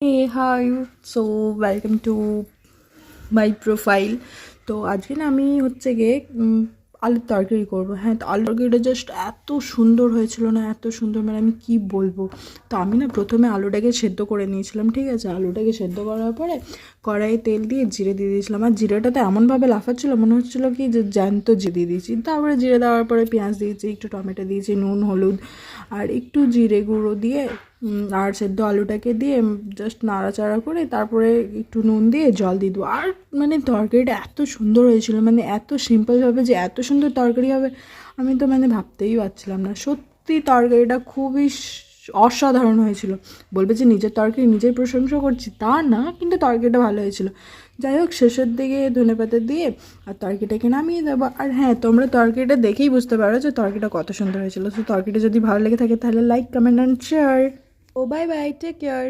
Hey, hi. So, welcome to my profile. তো আজকে না আমি হচ্ছে গিয়ে আলুর তরকারি করবো। হ্যাঁ, তো আলুর তরকারিটা জাস্ট এত সুন্দর হয়েছিল না, এত সুন্দর, মানে আমি কি বলবো। তো আমি না প্রথমে আলুটাকে সেদ্ধ করে নিয়েছিলাম, ঠিক আছে। আলুটাকে সেদ্ধ করার পরে কড়াইয়ে তেল দিয়ে জিরে দিয়ে দিয়েছিলাম। আর জিরেটাতে এমনভাবে লাফাচ্ছিলো, মনে হচ্ছিলো কি যে জ্যান্ত জিরে দিয়ে দিয়েছি। তারপরে জিরে দেওয়ার পরে পেঁয়াজ দিয়েছি, একটু টমেটো দিয়েছি, নুন হলুদ আর একটু জিরে গুঁড়ো দিয়ে আর সেদ্ধ আলুটাকে দিয়ে জাস্ট নাড়াচাড়া করে তারপরে একটু নুন দিয়ে জল দিয়ে দেবো। আর মানে তরকারিটা এত সুন্দর হয়েছিল, মানে এত সিম্পলভাবে যে এত সুন্দর তরকারি হবে আমি তো মানে ভাবতেই পারছিলাম না। সত্যি তরকারিটা খুবই অসাধারণ হয়েছিল। বলবে যে নিজের তরকারি নিজের প্রশংসা করছি তা না, কিন্তু তরকারিটা ভালো হয়েছিল। যাই হোক, শেষের দিকে ধনেপাতা দিয়ে আর তরকারিটাকে নামিয়ে দেবো। আর হ্যাঁ, তোমরা তরকারিটা দেখেই বুঝতে পারো যে তরকারিটা কত সুন্দর হয়েছিল। তো তরকারিটা যদি ভালো লেগে থাকে তাহলে লাইক, কমেন্ট অ্যান্ড শেয়ার। ও বাই বাই, টেক কেয়ার।